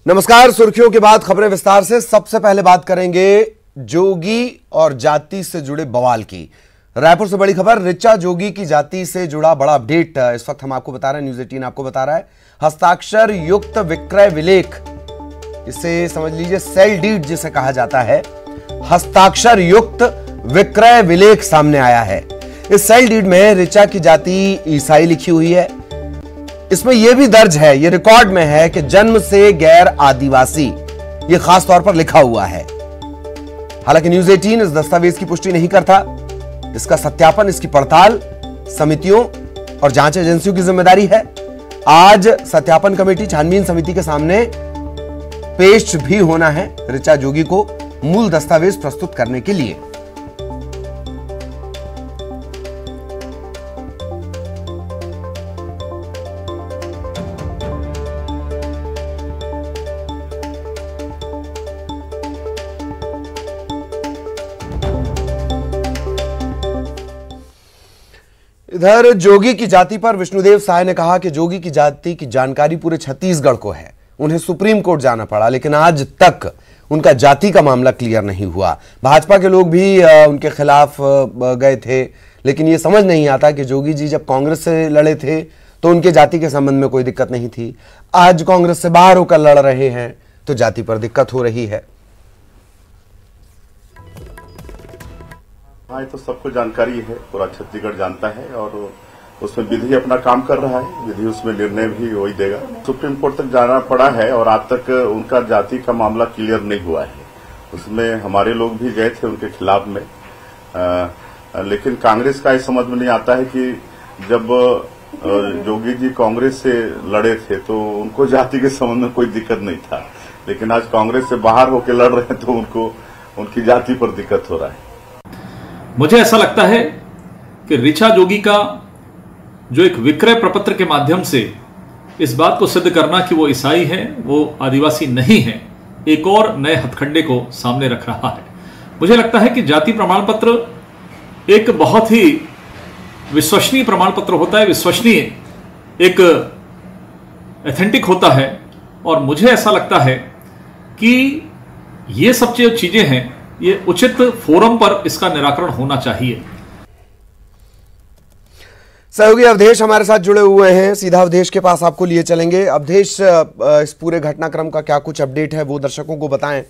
नमस्कार। सुर्खियों के बाद खबरें विस्तार से। सबसे पहले बात करेंगे जोगी और जाति से जुड़े बवाल की। रायपुर से बड़ी खबर, ऋचा जोगी की जाति से जुड़ा बड़ा अपडेट इस वक्त हम आपको बता रहे हैं, न्यूज़ 18 आपको बता रहा है। हस्ताक्षर युक्त विक्रय विलेख, इसे समझ लीजिए सेल डीड जिसे कहा जाता है, हस्ताक्षर युक्त विक्रय विलेख सामने आया है। इस सेल डीड में ऋचा की जाति ईसाई लिखी हुई है। इसमें यह भी दर्ज है, यह रिकॉर्ड में है कि जन्म से गैर आदिवासी, यह खास तौर पर लिखा हुआ है। हालांकि न्यूज़ 18 इस दस्तावेज की पुष्टि नहीं करता। इसका सत्यापन, इसकी पड़ताल समितियों और जांच एजेंसियों की जिम्मेदारी है। आज सत्यापन कमेटी, छानबीन समिति के सामने पेश भी होना है ऋचा जोगी को मूल दस्तावेज प्रस्तुत करने के लिए। इधर जोगी की जाति पर विष्णुदेव साय ने कहा कि जोगी की जाति की जानकारी पूरे छत्तीसगढ़ को है। उन्हें सुप्रीम कोर्ट जाना पड़ा, लेकिन आज तक उनका जाति का मामला क्लियर नहीं हुआ। भाजपा के लोग भी उनके खिलाफ गए थे, लेकिन ये समझ नहीं आता कि जोगी जी जब कांग्रेस से लड़े थे तो उनके जाति के संबंध में कोई दिक्कत नहीं थी। आज कांग्रेस से बाहर होकर लड़ रहे हैं तो जाति पर दिक्कत हो रही है। हाँ, ये तो सबको जानकारी है, पूरा छत्तीसगढ़ जानता है और उसमें विधि अपना काम कर रहा है। विधि उसमें निर्णय भी वही देगा। सुप्रीम कोर्ट तक जाना पड़ा है और आज तक उनका जाति का मामला क्लियर नहीं हुआ है। उसमें हमारे लोग भी गए थे उनके खिलाफ में, लेकिन कांग्रेस का ये समझ में नहीं आता है कि जब जोगी जी कांग्रेस से लड़े थे तो उनको जाति के संबंध में कोई दिक्कत नहीं था, लेकिन आज कांग्रेस से बाहर होकर लड़ रहे हैं तो उनको उनकी जाति पर दिक्कत हो रहा है। मुझे ऐसा लगता है कि ऋचा जोगी का जो एक विक्रय प्रपत्र के माध्यम से इस बात को सिद्ध करना कि वो ईसाई है, वो आदिवासी नहीं है, एक और नए हथकंडे को सामने रख रहा है। मुझे लगता है कि जाति प्रमाण पत्र एक बहुत ही विश्वसनीय प्रमाण पत्र होता है, विश्वसनीय, एक एथेंटिक होता है। और मुझे ऐसा लगता है कि ये सब जो चीजें हैं, ये उचित फोरम पर इसका निराकरण होना चाहिए। सहयोगी अवधेश हमारे साथ जुड़े हुए हैं, सीधा अवधेश के पास आपको लिए चलेंगे। अवधेश, इस पूरे घटनाक्रम का क्या कुछ अपडेट है वो दर्शकों को बताएं।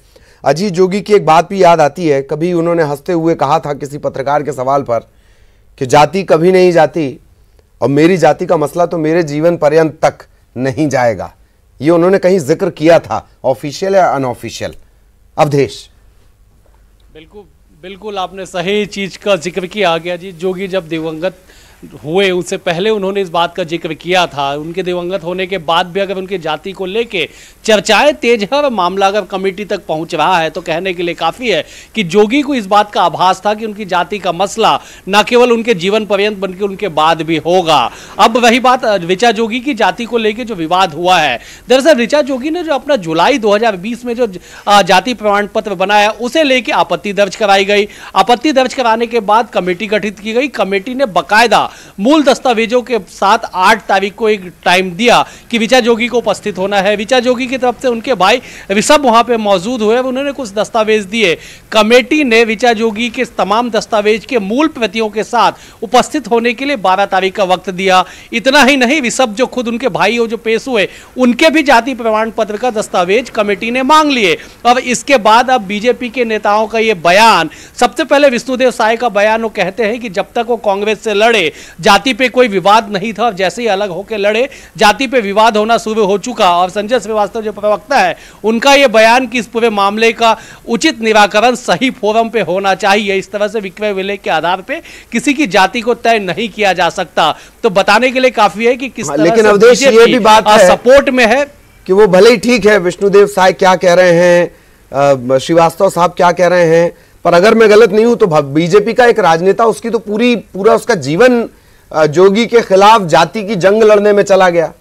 अजीत जोगी की एक बात भी याद आती है, कभी उन्होंने हंसते हुए कहा था किसी पत्रकार के सवाल पर कि जाति कभी नहीं जाती और मेरी जाति का मसला तो मेरे जीवन पर्यंत तक नहीं जाएगा। ये उन्होंने कहीं जिक्र किया था, ऑफिशियल या अनऑफिशियल? अवधेश। बिल्कुल आपने सही चीज का जिक्र किया गया जी। जोगी जब दिवंगत हुए उससे पहले उन्होंने इस बात का जिक्र किया था। उनके दिवंगत होने के बाद भी अगर उनकी जाति को लेके चर्चाएं तेज है और मामला अगर कमेटी तक पहुंच रहा है तो कहने के लिए काफ़ी है कि जोगी को इस बात का आभास था कि उनकी जाति का मसला न केवल उनके जीवन पर्यंत बल्कि उनके बाद भी होगा। अब वही बात ऋचा जोगी की जाति को लेकर जो विवाद हुआ है, दरअसल ऋचा जोगी ने जो अपना जुलाई 2020 में जो जाति प्रमाण पत्र बनाया उसे लेकर आपत्ति दर्ज कराई गई। आपत्ति दर्ज कराने के बाद कमेटी गठित की गई। कमेटी ने बाकायदा मूल दस्तावेजों के साथ 8 तारीख को एक टाइम दिया कि ऋचा जोगी को उपस्थित होना है। ऋचा जोगी की तरफ से उनके भाई ऋषभ वहां पे मौजूद हुए, उन्होंने कुछ दस्तावेज दिए। कमेटी ने ऋचा जोगी के तमाम दस्तावेज के मूल प्रतियों के साथ उपस्थित होने के लिए 12 तारीख का वक्त दिया। इतना ही नहीं, ऋषभ जो खुद उनके भाई हो जो पेश हुए, उनके भी जाति प्रमाण पत्र का दस्तावेज कमेटी ने मांग लिए। अब इसके बाद अब बीजेपी के नेताओं का यह बयान, सबसे पहले विष्णुदेव साय का बयान, वो कहते हैं कि जब तक वो कांग्रेस से लड़े जाति पे कोई विवाद नहीं था, और जैसे ही अलग होकर लड़े जाति पे विवाद होना शुरू हो चुका। और संजय श्रीवास्तव जो प्रवक्ता है, उनका यह बयान कि इस पूरे मामले का उचित निराकरण सही फोरम पे होना चाहिए। इस तरह से विक्रय विलेख के आधार पे किसी की जाति को तय नहीं किया जा सकता। तो बताने के लिए काफी है कि किस तरह लेकिन अवधेश ये भी बात है सपोर्ट में है कि वो भले ही ठीक है विष्णुदेव साय क्या कह रहे हैं, श्रीवास्तव साहब क्या कह रहे हैं, पर अगर मैं गलत नहीं हूं तो बीजेपी का एक राजनेता, उसकी तो पूरा उसका जीवन जोगी के खिलाफ जाति की जंग लड़ने में चला गया।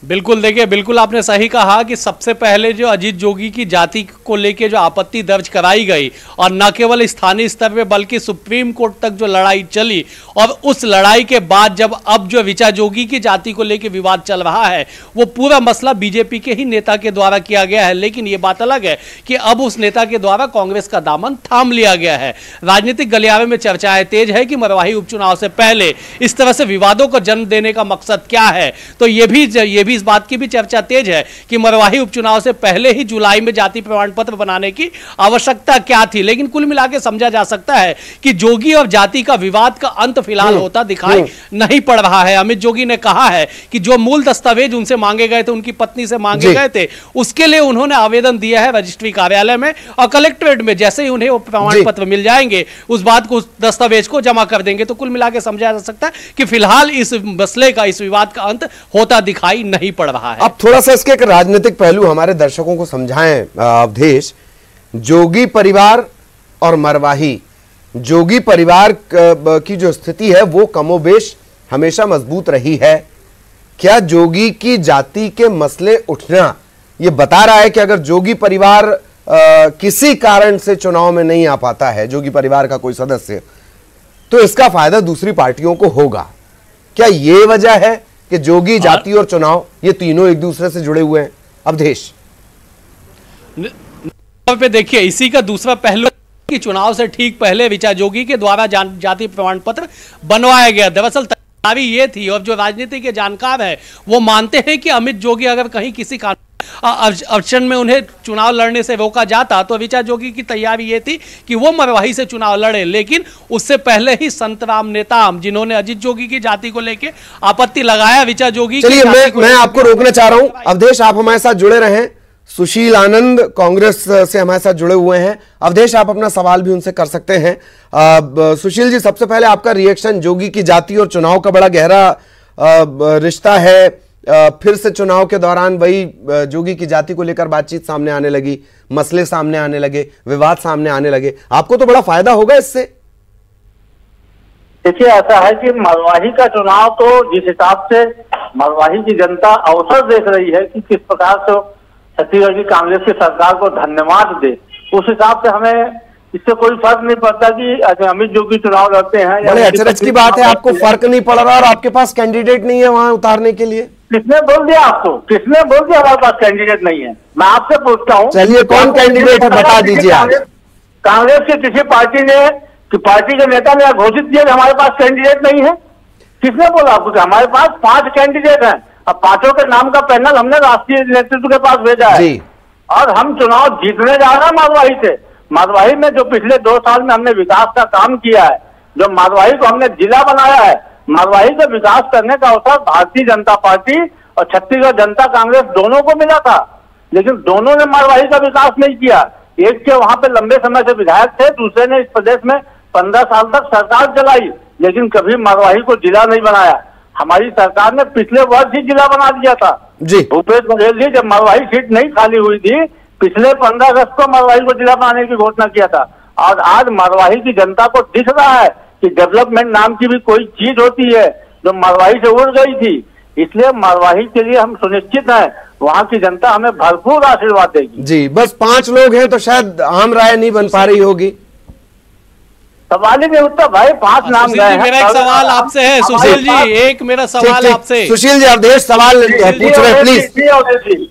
बिल्कुल, देखिए बिल्कुल आपने सही कहा कि सबसे पहले जो अजीत जोगी की जाति को लेके जो आपत्ति दर्ज कराई गई और न केवल स्थानीय स्तर पे बल्कि सुप्रीम कोर्ट तक जो लड़ाई चली, और उस लड़ाई के बाद जब अब जो ऋचा जोगी की जाति को लेके विवाद चल रहा है वो पूरा मसला बीजेपी के ही नेता के द्वारा किया गया है। लेकिन ये बात अलग है कि अब उस नेता के द्वारा कांग्रेस का दामन थाम लिया गया है। राजनीतिक गलियारे में चर्चाएं तेज है कि मरवाही उपचुनाव से पहले इस तरह से विवादों को जन्म देने का मकसद क्या है। तो ये भी इस बात की भी चर्चा तेज है कि मरवाही उपचुनाव से पहले ही जुलाई में जाति प्रमाण पत्र बनाने की आवश्यकता क्या थी। लेकिन कुल मिलाकर समझा जा सकता है कि जोगी और जाति का विवाद का अंत फिलहाल होता दिखाई नहीं पड़ रहा है। अमित जोगी ने कहा है कि जो मूल दस्तावेज उनसे मांगे गए थे, उनकी पत्नी से मांगे गए थे, उसके लिए उन्होंने आवेदन दिया है रजिस्ट्री कार्यालय में, और कलेक्ट्रेट में जैसे ही उन्हें वो प्रमाण पत्र मिल जाएंगे उस बात को, उस दस्तावेज को जमा कर देंगे। तो कुल मिलाकर समझा जा सकता है कि फिलहाल इस मसले का, इस विवाद का अंत होता दिखाई नहीं पड़ रहा है। अब थोड़ा सा इसके एक राजनीतिक पहलू हमारे दर्शकों को समझाएं अवधेश। जोगी परिवार और मरवाही, जोगी परिवार की जो स्थिति है वो कमोबेश हमेशा मजबूत रही है। क्या जोगी की जाति के मसले उठना ये बता रहा है कि अगर जोगी परिवार किसी कारण से चुनाव में नहीं आ पाता है, जोगी परिवार का कोई सदस्य, तो इसका फायदा दूसरी पार्टियों को होगा? क्या ये वजह है कि जोगी, जाति और चुनाव ये तीनों एक दूसरे से जुड़े हुए हैं? अवधेश पे देखिए, इसी का दूसरा पहलू कि चुनाव से ठीक पहले ऋचा जोगी के द्वारा जाति प्रमाण पत्र बनवाया गया। दरअसल तैयारी ये थी, और जो राजनीति के जानकार है वो मानते हैं कि अमित जोगी अगर कहीं किसी अड़चन में उन्हें चुनाव लड़ने से रोका जाता तो ऋचा जोगी की तैयारी ये थी कि वो मरवाही से चुनाव लड़े। लेकिन उससे पहले ही संतराम नेताम, जिन्होंने अजीत जोगी की जाति को लेकर आपत्ति लगाया ऋचा जोगी, चलिए मैं आपको रोकना चाह रहा हूं। अवधेश, आप हमारे साथ जुड़े रहें। सुशील आनंद कांग्रेस से हमारे साथ जुड़े हुए हैं। अवधेश, आप अपना सवाल भी उनसे कर सकते हैं। सुशील जी, सबसे पहले आपका रिएक्शन, जोगी की जाति और चुनाव का बड़ा गहरा रिश्ता है। फिर से चुनाव के दौरान वही जोगी की जाति को लेकर बातचीत सामने आने लगी, मसले सामने आने लगे, विवाद सामने आने लगे। आपको तो बड़ा फायदा होगा इससे। देखिए, ऐसा है कि मरवाही का चुनाव तो जिस हिसाब से मरवाही की जनता अवसर देख रही है कि किस प्रकार से छत्तीसगढ़ की कांग्रेस की सरकार को धन्यवाद दे, उस हिसाब से हमें इससे कोई फर्क नहीं पड़ता कि अमित जोगी चुनाव लड़ते हैं। बड़े अचरज की बात है, आपको फर्क नहीं पड़ रहा और आपके पास कैंडिडेट नहीं है वहां उतारने के लिए। किसने बोल दिया आपको? किसने बोल दिया हमारे पास कैंडिडेट नहीं है? मैं आपसे पूछता हूँ। चलिए, कौन कैंडिडेट है बता दीजिए। आज कांग्रेस की किसी पार्टी ने, कि पार्टी के नेता ने घोषित किया कि हमारे पास कैंडिडेट नहीं है? किसने बोला आपको कि हमारे पास 5 कैंडिडेट हैं? अब 5 के नाम का पैनल हमने राष्ट्रीय नेतृत्व के पास भेजा है और हम चुनाव जीतने जा रहे हैं मरवाही से। मरवाही में जो पिछले 2 साल में हमने विकास का काम किया है, जो मरवाही को हमने जिला बनाया है, मरवाही का विकास करने का अवसर भारतीय जनता पार्टी और छत्तीसगढ़ जनता कांग्रेस दोनों को मिला था, लेकिन दोनों ने मरवाही का विकास नहीं किया। एक के वहां पे लंबे समय से विधायक थे, दूसरे ने इस प्रदेश में 15 साल तक सरकार चलाई, लेकिन कभी मरवाही को जिला नहीं बनाया। हमारी सरकार ने पिछले वर्ष ही जिला बना दिया था जी। भूपेश बघेल जी, जब मरवाही सीट नहीं खाली हुई थी, पिछले 15 अगस्त को मरवाही को जिला बनाने की घोषणा किया था। और आज मरवाही की जनता को दिख रहा है कि डेवलपमेंट नाम की भी कोई चीज होती है जो मरवाही से उड़ गई थी। इसलिए मरवाही के लिए हम सुनिश्चित हैं, वहां की जनता हमें भरपूर आशीर्वाद देगी जी। बस 5 लोग हैं तो शायद आम राय नहीं बन पा रही होगी। सवाल ही नहीं उठता भाई, 5 नाम गए हैं। मेरा एक सवाल आपसे है सुशील जी, एक मेरा सवाल आपसे। सुशील जी, अवधेश सवाल पूछ रहे हैं, प्लीज।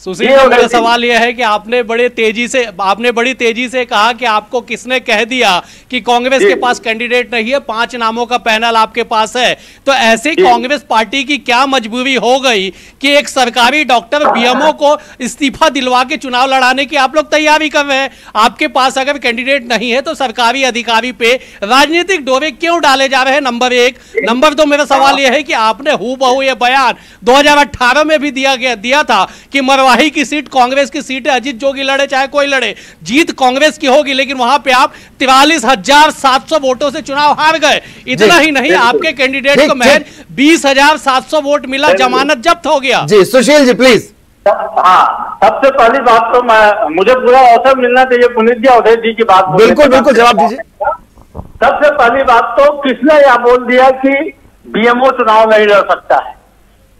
सुशील जी, मेरा सवाल यह है कि आपने बड़ी तेजी से कहा कि आपको किसने कह दिया कि कांग्रेस के पास कैंडिडेट नहीं है, 5 नामों का पैनल आपके पास है। तो ऐसे कांग्रेस पार्टी की क्या मजबूरी हो गई कि एक सरकारी डॉक्टर बीएमओ को इस्तीफा दिलवा के चुनाव लड़ाने की आप लोग तैयारी कर रहे हैं? आपके पास अगर कैंडिडेट नहीं है तो सरकारी अधिकारी पे राजनीतिक डोरे क्यों डाले जा रहे हैं? नंबर 1। नंबर 2, मेरा सवाल यह है कि आपने हूबहू ये बयान 2018 में भी दिया था कि मरवाही की सीट कांग्रेस की सीट है, अजीत जोगी लड़े चाहे कोई लड़े, जीत कांग्रेस की होगी। लेकिन वहां पे आप 43,700 वोटों से चुनाव हार गए। इतना ही नहीं, आपके कैंडिडेट को महज 20,700 वोट मिला, जमानत जब्त हो गया। जी सुशील जी, प्लीज। हाँ, सबसे पहली बात तो मुझे पूरा अवसर मिलना चाहिए पुनीत जी, अवधेश जी की बात। बिल्कुल जवाब दीजिए। सबसे पहली बात तो किसने यह बोल दिया कि बीएमओ चुनाव नहीं लड़ सकता है?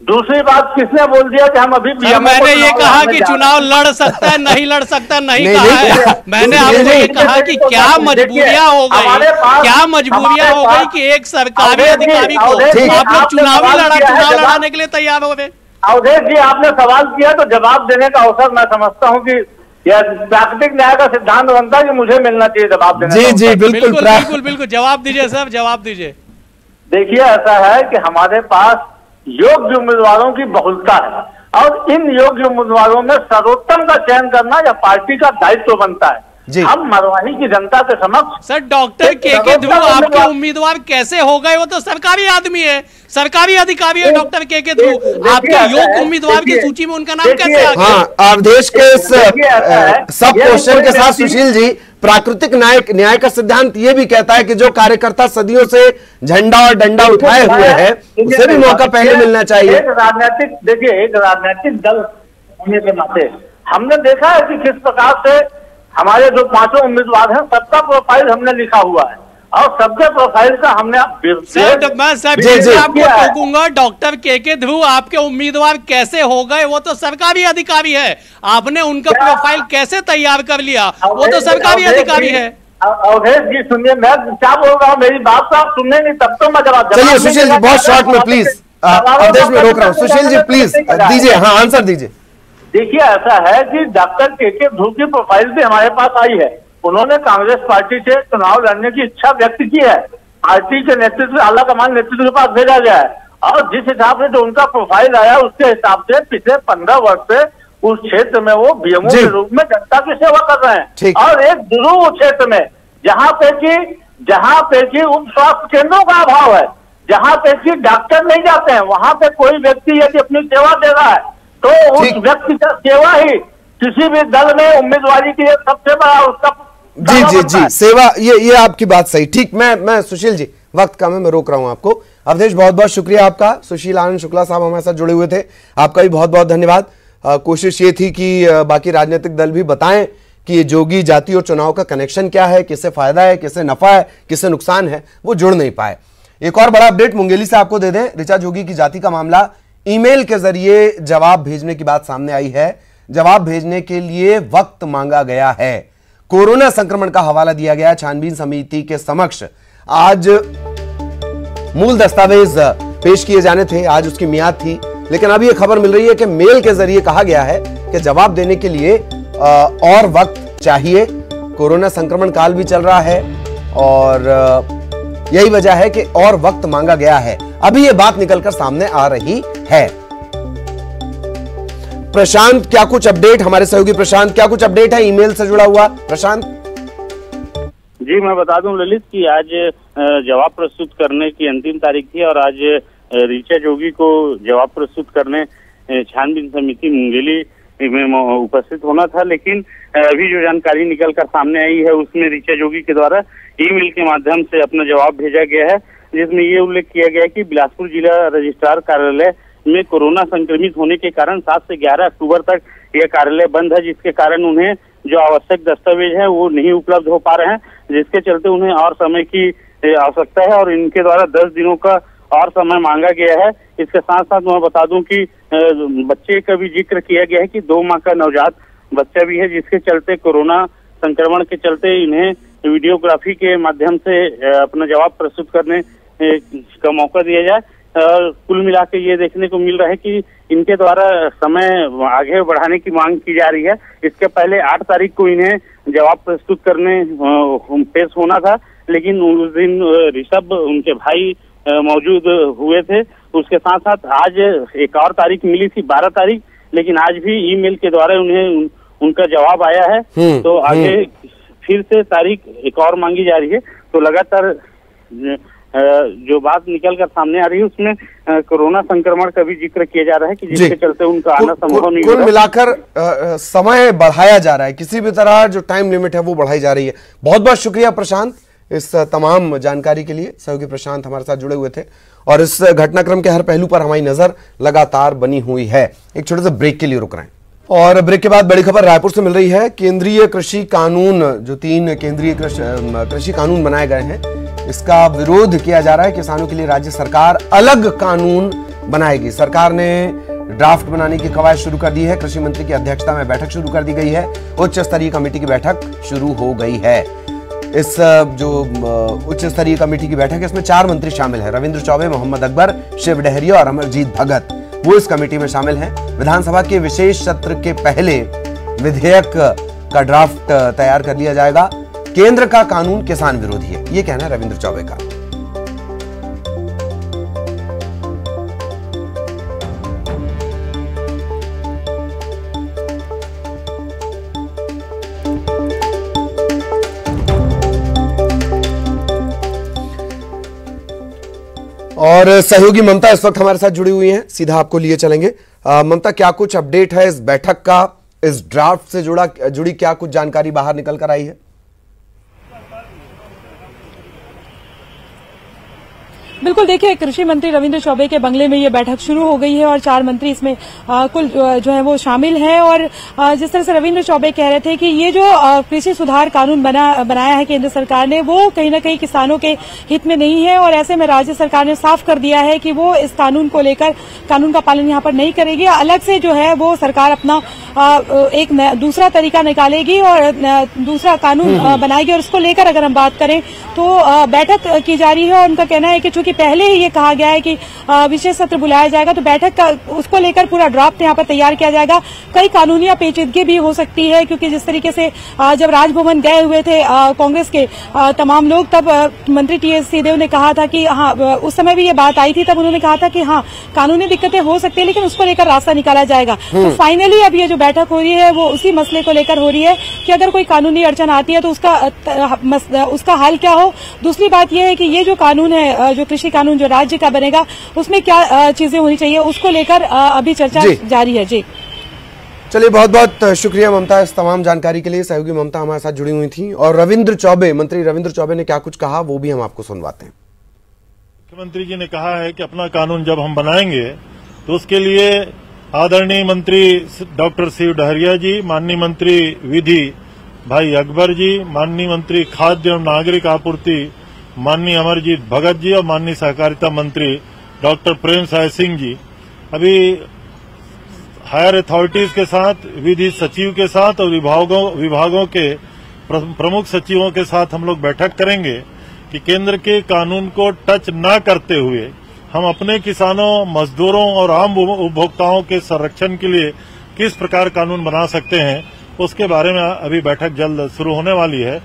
दूसरी बात, किसने बोल दिया कि हम अभी मैंने ये कहा कि चुनाव लड़ सकता है, नहीं लड़ सकता नहीं कहा है। मैंने आपको ये कहा कि क्या मजबूरियां हो गई, क्या मजबूरियां हो गई कि एक सरकारी अधिकारी को आप लोग चुनाव लड़ाने के लिए तैयार हो गए। अवधेश जी, आपने सवाल किया तो जवाब देने का अवसर मैं समझता हूँ कि यह प्राकृतिक न्याय का सिद्धांत बनता है कि मुझे मिलना चाहिए जवाब देने का। जी बिल्कुल बिल्कुल बिल्कुल जवाब दीजिए सर, जवाब दीजिए। देखिए, ऐसा है कि हमारे पास योग्य उम्मीदवारों की बहुलता है और इन योग्य उम्मीदवारों में सर्वोत्तम का चयन करना या पार्टी का दायित्व बनता है। हम मरवाही की जनता के समक्ष सर डॉक्टर के ध्रुव आपके उम्मीदवार कैसे हो गए? वो तो सरकारी आदमी है, सरकारी अधिकारी है डॉक्टर के ध्रुव। आपके योग्य उम्मीदवार की सूची में उनका नाम कैसे आ गया? हाँ, अवधेश के सब क्वेश्चन के साथ सुशील जी, प्राकृतिक न्याय का सिद्धांत ये भी कहता है कि जो कार्यकर्ता सदियों से झंडा और डंडा उठाए हुए हैं उसे भी मौका पहले मिलना चाहिए। एक राजनीतिक दल होने के नाते हमने देखा है कि किस प्रकार से हमारे जो 5 उम्मीदवार हैं सबका प्रोफाइल हमने लिखा हुआ है और सबके प्रोफाइल का हमने आपको टोकूंगा। डॉक्टर के ध्रुव आपके उम्मीदवार कैसे हो गए? वो तो सरकारी अधिकारी है। आपने उनका प्रोफाइल कैसे तैयार कर लिया? वो तो सरकारी अधिकारी है। अवधेश जी सुनिए, मैं क्या बोल रहा हूँ, मेरी बात तो आप सुनने नहीं, तब तो मैं जवाब। चलिए सुशील जी, बहुत शॉर्ट में प्लीज, अवधेश में रोक रहा हूँ। सुशील जी प्लीज दीजिए, हाँ आंसर दीजिए। देखिए, ऐसा है कि डॉक्टर के ध्रुव की प्रोफाइल भी हमारे पास आई है। उन्होंने कांग्रेस पार्टी से चुनाव लड़ने की इच्छा व्यक्त की है। पार्टी के नेतृत्व, आला कमान नेतृत्व के पास भेजा गया है और जिस हिसाब से जो उनका प्रोफाइल आया उसके हिसाब से पिछले 15 वर्ष से उस क्षेत्र में वो बीएमओ के रूप में जनता की सेवा कर रहे हैं। और एक दुर्गम क्षेत्र में जहाँ पे की उप स्वास्थ्य केंद्रों का अभाव है, जहाँ पे की डॉक्टर नहीं जाते हैं, वहां पे कोई व्यक्ति यदि अपनी सेवा दे रहा है तो उस व्यक्ति का सेवा ही किसी भी दल में उम्मीदवारी की सबसे बड़ा उसका जी सेवा। ये आपकी बात सही। ठीक, मैं सुशील जी, वक्त कम है, मैं रोक रहा हूं आपको। अवधेश बहुत बहुत शुक्रिया आपका। सुशील आनंद शुक्ला साहब हमारे साथ जुड़े हुए थे, आपका भी बहुत बहुत धन्यवाद। कोशिश ये थी कि बाकी राजनीतिक दल भी बताएं कि ये जोगी जाति और चुनाव का कनेक्शन क्या है, किससे फायदा है, किससे नफा है, किससे नुकसान है, वो जुड़ नहीं पाए। एक और बड़ा अपडेट मुंगेली से आपको दे दें। ऋचा जोगी की जाति का मामला, ईमेल के जरिए जवाब भेजने की बात सामने आई है। जवाब भेजने के लिए वक्त मांगा गया है। कोरोना संक्रमण का हवाला दिया गया। छानबीन समिति के समक्ष आज मूल दस्तावेज पेश किए जाने थे, आज उसकी मियाद थी, लेकिन अब यह खबर मिल रही है कि मेल के जरिए कहा गया है कि जवाब देने के लिए और वक्त चाहिए। कोरोना संक्रमण काल भी चल रहा है और यही वजह है कि और वक्त मांगा गया है। अभी यह बात निकलकर सामने आ रही है। प्रशांत, क्या कुछ अपडेट, हमारे सहयोगी प्रशांत, क्या कुछ अपडेट है ईमेल से जुड़ा हुआ? प्रशांत जी, मैं बता दूं ललित कि आज जवाब प्रस्तुत करने की अंतिम तारीख थी और आज ऋचा जोगी को जवाब प्रस्तुत करने छानबीन समिति मुंगेली में उपस्थित होना था, लेकिन अभी जो जानकारी निकलकर सामने आई है उसमें ऋचा जोगी के द्वारा ईमेल के माध्यम से अपना जवाब भेजा गया है, जिसमें ये उल्लेख किया गया कि बिलासपुर जिला रजिस्ट्रार कार्यालय में कोरोना संक्रमित होने के कारण 7 से 11 अक्टूबर तक यह कार्यालय बंद है, जिसके कारण उन्हें जो आवश्यक दस्तावेज है वो नहीं उपलब्ध हो पा रहे हैं, जिसके चलते उन्हें और समय की आवश्यकता है और इनके द्वारा 10 दिनों का और समय मांगा गया है। इसके साथ साथ मैं बता दूं कि बच्चे का भी जिक्र किया गया है कि 2 माह का नवजात बच्चा भी है, जिसके चलते कोरोना संक्रमण के चलते इन्हें वीडियोग्राफी के माध्यम से अपना जवाब प्रस्तुत करने का मौका दिया जाए। कुल मिला के ये देखने को मिल रहा है कि इनके द्वारा समय आगे बढ़ाने की मांग की जा रही है। इसके पहले 8 तारीख को इन्हें जवाब प्रस्तुत करने पेश होना था, लेकिन उस दिन ऋषभ उनके भाई मौजूद हुए थे। उसके साथ साथ आज एक और तारीख मिली थी 12 तारीख, लेकिन आज भी ईमेल के द्वारा उन्हें उनका जवाब आया है। तो आगे फिर से तारीख एक और मांगी जा रही है। तो लगातार जो बात निकलकर सामने आ रही है उसमें कोरोना संक्रमण का भी जिक्र किया जा रहा है कि जिसके चलते उनका आना संभव नहीं। कुल मिलाकर समय बढ़ाया जा रहा है, किसी भी तरह जो टाइम लिमिट है वो बढ़ाई जा रही है। बहुत बहुत शुक्रिया प्रशांत इस तमाम जानकारी के लिए। सहयोगी प्रशांत हमारे साथ जुड़े हुए थे और इस घटनाक्रम के हर पहलू पर हमारी नजर लगातार बनी हुई है। एक छोटे से ब्रेक के लिए रुक रहे हैं और ब्रेक के बाद बड़ी खबर रायपुर से मिल रही है। केंद्रीय कृषि कानून, जो 3 केंद्रीय कृषि कानून बनाए गए हैं, इसका विरोध किया जा रहा है। किसानों के लिए राज्य सरकार अलग कानून बनाएगी। सरकार ने ड्राफ्ट बनाने की कवायद शुरू कर दी है। कृषि मंत्री की अध्यक्षता में बैठक शुरू कर दी गई है। उच्च स्तरीय कमेटी की बैठक शुरू हो गई है। इस जो उच्च स्तरीय कमेटी की बैठक है, इसमें 4 मंत्री शामिल हैं। रविंद्र चौबे, मोहम्मद अकबर, शिव डहरिया और अमरजीत भगत, वो इस कमेटी में शामिल हैं। विधानसभा के विशेष सत्र के पहले विधेयक का ड्राफ्ट तैयार कर लिया जाएगा। केंद्र का कानून किसान विरोधी है, ये कहना है रविंद्र चौबे का। और सहयोगी ममता इस वक्त हमारे साथ जुड़ी हुई हैं, सीधा आपको लिए चलेंगे। ममता, क्या कुछ अपडेट है इस बैठक का? इस ड्राफ्ट से जुड़ी क्या कुछ जानकारी बाहर निकल कर आई है? बिल्कुल, देखिए, कृषि मंत्री रविंद्र चौबे के बंगले में ये बैठक शुरू हो गई है और 4 मंत्री इसमें कुल जो है वो शामिल हैं। और जिस तरह से रविंद्र चौबे कह रहे थे कि ये जो कृषि सुधार कानून बनाया है केंद्र सरकार ने, वो कहीं न कहीं किसानों के हित में नहीं है और ऐसे में राज्य सरकार ने साफ कर दिया है कि वो इस कानून को लेकर कानून का पालन यहाँ पर नहीं करेगी। अलग से जो है वो सरकार अपना एक दूसरा तरीका निकालेगी और दूसरा कानून बनाएगी। और उसको लेकर अगर हम बात करें तो बैठक की जा रही है और उनका कहना है कि चूंकि पहले ही ये कहा गया है कि विशेष सत्र बुलाया जाएगा, तो बैठक का उसको लेकर पूरा ड्राफ्ट यहाँ पर तैयार किया जाएगा। कई कानूनी पेचीदगी भी हो सकती है, क्योंकि जिस तरीके से जब राजभवन गए हुए थे कांग्रेस के तमाम लोग, तब मंत्री टीएस सिंहदेव ने कहा था कि हाँ, उस समय भी ये बात आई थी, तब उन्होंने कहा था कि हाँ, कानूनी दिक्कतें हो सकती है लेकिन उसको लेकर रास्ता निकाला जाएगा। तो फाइनली अब ये जो बैठक हो रही है वो उसी मसले को लेकर हो रही है कि अगर कोई कानूनी अड़चन आती है तो उसका हल क्या हो। दूसरी बात यह है कि ये जो कानून है, जो कृषि कानून जो राज्य का बनेगा, उसमें क्या चीजें होनी चाहिए, उसको लेकर अभी चर्चा जारी है। जी चलिए, बहुत बहुत शुक्रिया ममता इस तमाम जानकारी के लिए। सहयोगी ममता हमारे साथ जुड़ी हुई थी। और मंत्री रविंद्र चौबे ने क्या कुछ कहा वो भी हम आपको सुनवाते हैं। मुख्यमंत्री जी ने कहा है कि अपना कानून जब हम बनाएंगे तो उसके लिए आदरणीय मंत्री डॉक्टर शिव डहरिया जी, माननीय मंत्री विधि भाई अकबर जी, माननीय मंत्री खाद्य एवं नागरिक आपूर्ति माननीय अमरजीत भगत जी और माननीय सहकारिता मंत्री डॉक्टर प्रेम साय सिंह जी अभी हायर अथॉरिटीज के साथ, विधि सचिव के साथ और विभागों के प्रमुख सचिवों के साथ हम लोग बैठक करेंगे कि केंद्र के कानून को टच न करते हुए हम अपने किसानों, मजदूरों और आम उपभोक्ताओं के संरक्षण के लिए किस प्रकार कानून बना सकते हैं, उसके बारे में अभी बैठक जल्द शुरू होने वाली है।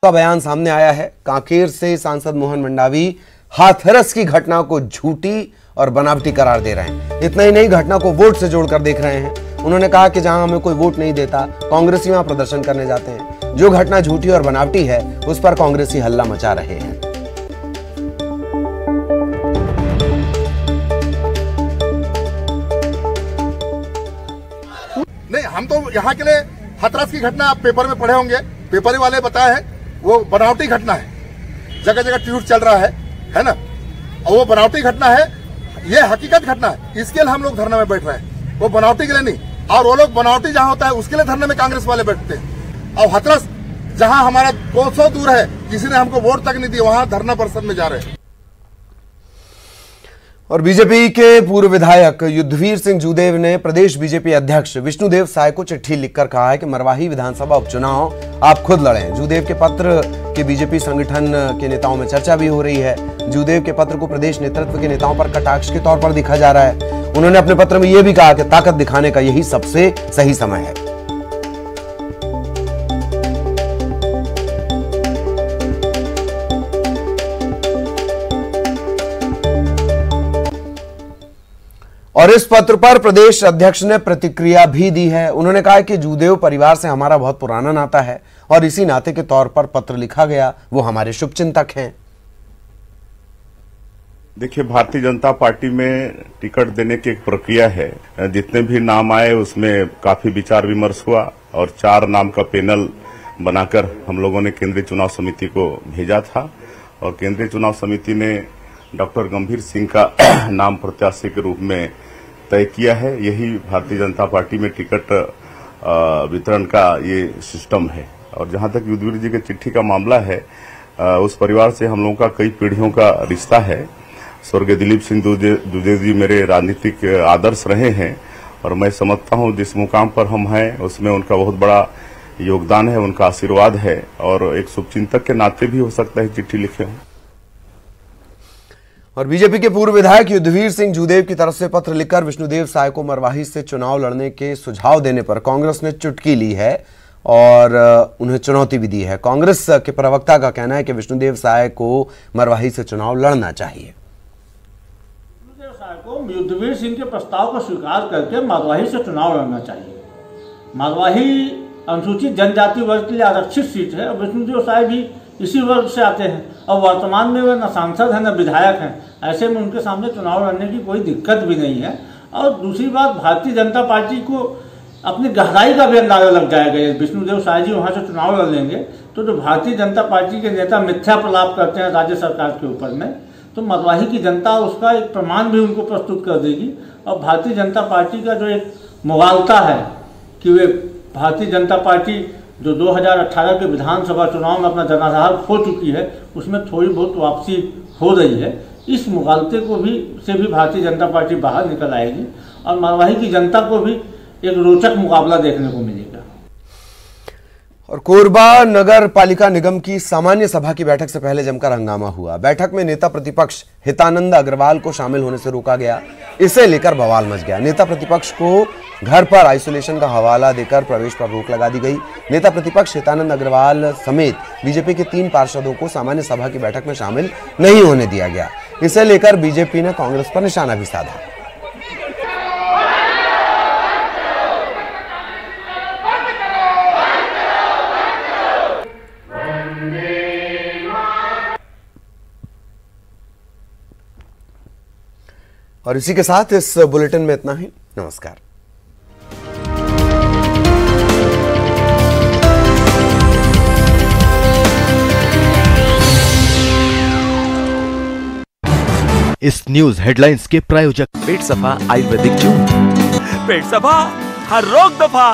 का बयान सामने आया है। कांकेर से सांसद मोहन मंडावी हाथरस की घटना को झूठी और बनावटी करार दे रहे हैं। इतना ही नहीं, घटना को वोट से जोड़कर देख रहे हैं। उन्होंने कहा कि जहां हमें कोई वोट नहीं देता, कांग्रेसी वहां प्रदर्शन करने जाते हैं। जो घटना झूठी और बनावटी है उस पर कांग्रेसी हल्ला मचा रहे हैं। नहीं, हम तो यहाँ के लिए हाथरस की घटना आप पेपर में पढ़े होंगे, पेपर वाले बताए हैं वो बनावटी घटना है, जगह जगह ट्वीट चल रहा है ना, और वो बनावटी घटना है, ये हकीकत घटना है। इसके लिए हम लोग धरने में बैठ रहे हैं, वो बनावटी के लिए नहीं। और वो लोग बनावटी जहां होता है उसके लिए धरने में कांग्रेस वाले बैठते हैं। और हाथरस जहां हमारा 200 दूर है, किसी ने हमको वोट तक नहीं दी, वहां धरना परिषद में जा रहे हैं। और बीजेपी के पूर्व विधायक युद्धवीर सिंह जूदेव ने प्रदेश बीजेपी अध्यक्ष विष्णुदेव साय को चिट्ठी लिखकर कहा है कि मरवाही विधानसभा उपचुनाव आप खुद लड़ें। जूदेव के पत्र के बीजेपी संगठन के नेताओं में चर्चा भी हो रही है। जूदेव के पत्र को प्रदेश नेतृत्व के नेताओं पर कटाक्ष के तौर पर देखा जा रहा है। उन्होंने अपने पत्र में यह भी कहा कि ताकत दिखाने का यही सबसे सही समय है। और इस पत्र पर प्रदेश अध्यक्ष ने प्रतिक्रिया भी दी है। उन्होंने कहा कि जूदेव परिवार से हमारा बहुत पुराना नाता है और इसी नाते के तौर पर पत्र लिखा गया। वो हमारे शुभचिंतक हैं। देखिए, भारतीय जनता पार्टी में टिकट देने की एक प्रक्रिया है। जितने भी नाम आए उसमें काफी विचार विमर्श हुआ और 4 नाम का पैनल बनाकर हम लोगों ने केंद्रीय चुनाव समिति को भेजा था और केंद्रीय चुनाव समिति ने डॉक्टर गंभीर सिंह का नाम प्रत्याशी के रूप में तय किया है। यही भारतीय जनता पार्टी में टिकट वितरण का ये सिस्टम है। और जहां तक युद्धवीर जी के चिट्ठी का मामला है, उस परिवार से हम लोगों का कई पीढ़ियों का रिश्ता है। स्वर्गीय दिलीप सिंह दुबे जी मेरे राजनीतिक आदर्श रहे हैं और मैं समझता हूं जिस मुकाम पर हम हैं उसमें उनका बहुत बड़ा योगदान है, उनका आशीर्वाद है और एक शुभचिंतक के नाते भी हो सकता है चिट्ठी लिखे हों। और बीजेपी के पूर्व विधायक युद्धवीर सिंह जूदेव की तरफ से पत्र लिखकर विष्णुदेव साय को मरवाही से चुनाव लड़ने के सुझाव देने पर कांग्रेस ने चुटकी ली है और उन्हें चुनौती भी दी है। कांग्रेस के प्रवक्ता का कहना है कि विष्णुदेव साय को मरवाही से चुनाव लड़ना चाहिए। विष्णुदेव साय को युद्धवीर सिंह के प्रस्ताव को स्वीकार करके मरवाही से चुनाव लड़ना चाहिए। मरवाही अनुसूचित जनजाति वर्ग के लिए आरक्षित सीट है और विष्णुदेव साय भी इसी वर्ग से आते हैं और वर्तमान में वे न सांसद हैं न विधायक हैं। ऐसे में उनके सामने चुनाव लड़ने की कोई दिक्कत भी नहीं है। और दूसरी बात, भारतीय जनता पार्टी को अपनी गहराई का भी अंदाजा लग जाएगा। विष्णुदेव साय जी वहाँ से चुनाव लड़ लेंगे तो जो भारतीय जनता पार्टी के नेता मिथ्या प्रलाप करते हैं राज्य सरकार के ऊपर में, तो मरवाही की जनता उसका एक प्रमाण भी उनको प्रस्तुत कर देगी। और भारतीय जनता पार्टी का जो एक मुगालता है कि वे भारतीय जनता पार्टी जो 2018 के विधानसभा चुनाव में अपना जनाधार खो चुकी है उसमें थोड़ी बहुत वापसी हो रही है। इस मुगालते को भी से भी भारतीय जनता पार्टी बाहर निकल आएगी और मरवाही की जनता को भी एक रोचक मुकाबला देखने को मिलेगा। और कोरबा नगर पालिका निगम की सामान्य सभा की बैठक से पहले जमकर हंगामा हुआ। बैठक में नेता प्रतिपक्ष हितानंद अग्रवाल को शामिल होने से रोका गया। इसे लेकर बवाल मच गया। नेता प्रतिपक्ष को घर पर आइसोलेशन का हवाला देकर प्रवेश पर रोक लगा दी गई। नेता प्रतिपक्ष हितानंद अग्रवाल समेत बीजेपी के 3 पार्षदों को सामान्य सभा की बैठक में शामिल नहीं होने दिया गया। इसे लेकर बीजेपी ने कांग्रेस पर निशाना भी साधा। और इसी के साथ इस बुलेटिन में इतना ही। नमस्कार। इस न्यूज हेडलाइंस के प्रायोजक पेट सफा आयुर्वेदिक जूस, पेट सफा हर रोग दफा।